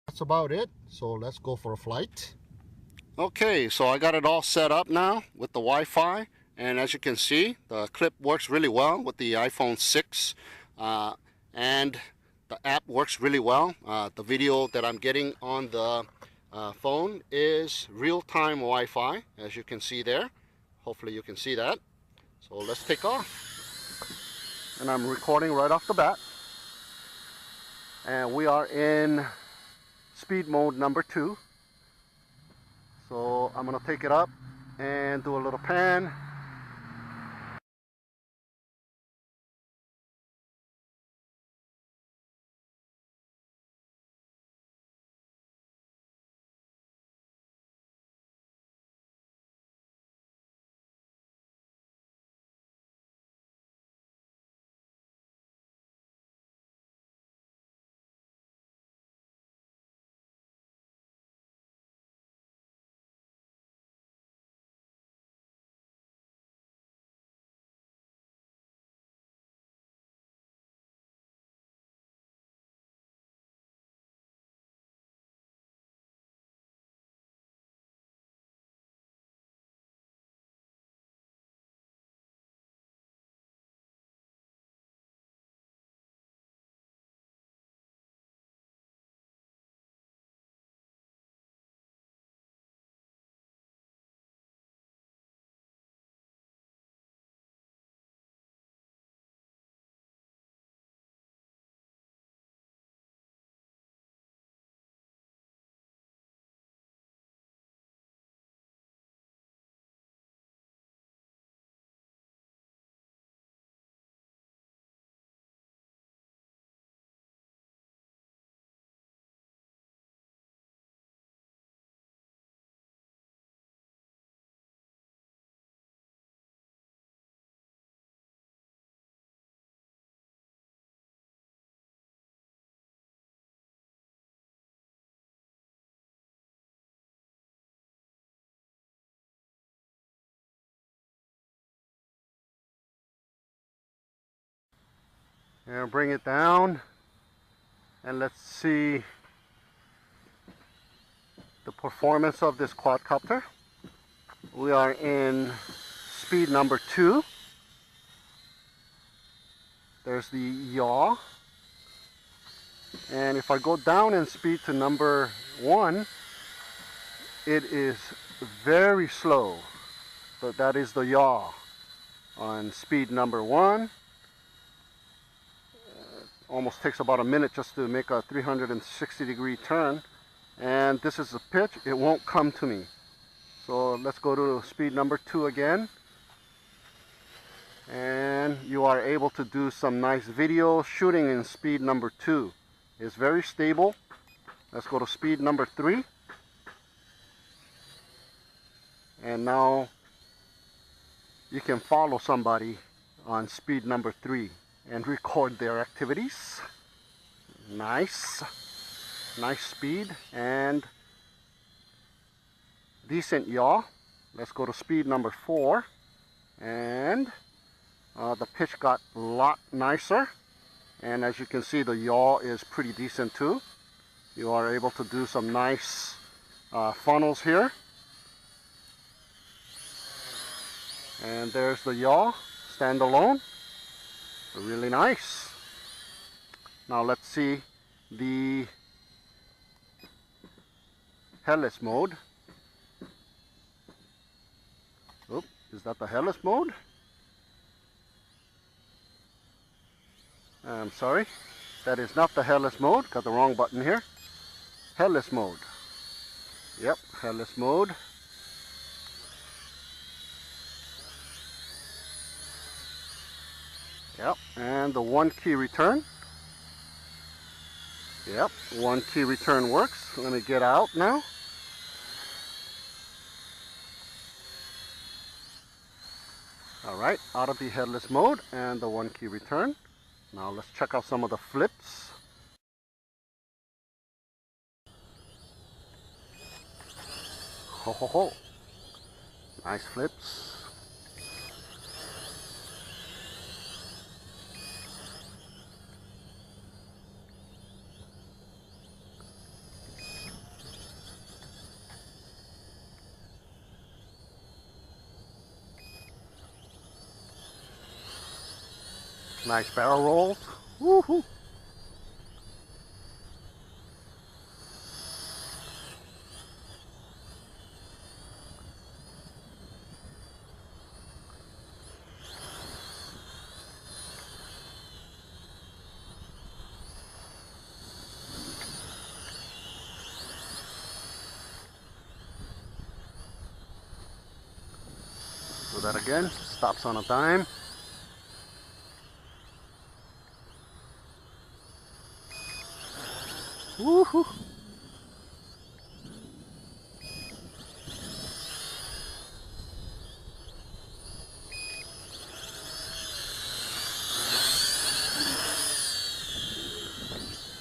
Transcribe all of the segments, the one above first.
That's about it. So let's go for a flight. Okay, so I got it all set up now with the Wi-Fi, and as you can see, the clip works really well with the iPhone 6, and the app works really well. The video that I'm getting on the phone is real-time Wi-Fi, as you can see there. Hopefully you can see that. So let's take off. And I'm recording right off the bat. And we are in speed mode number 2. So I'm gonna take it up and do a little pan. And bring it down. And let's see the performance of this quadcopter. We are in speed number 2. There's the yaw. And if I go down in speed to number 1, it is very slow. So that is the yaw. On speed number 1, almost takes about a minute just to make a 360-degree turn. And this is the pitch, it won't come to me. So let's go to speed number 2 again. And you are able to do some nice video shooting in speed number 2. It's very stable. Let's go to speed number 3. And now you can follow somebody on speed number 3 and record their activities. Nice speed and decent yaw. Let's go to speed number 4, and the pitch got a lot nicer, and as you can see, the yaw is pretty decent too. You are able to do some nice funnels here, and there's the yaw standalone. Really nice. Now let's see the headless mode. Oop, is that the headless mode? I'm sorry, that is not the headless mode. Got the wrong button here. Headless mode. Yep, headless mode. Yep, and the 1 key return. Yep, 1 key return works. Let me get out now. Alright, out of the headless mode and the 1 key return. Now let's check out some of the flips. Ho ho ho. Nice flips. Nice barrel rolls. Woohoo! Do that again. Stops on a dime. Woohoo!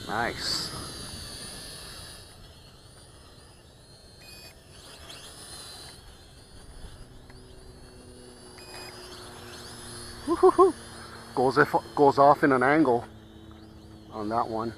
Nice. Woohoo! Goes off in an angle on that one.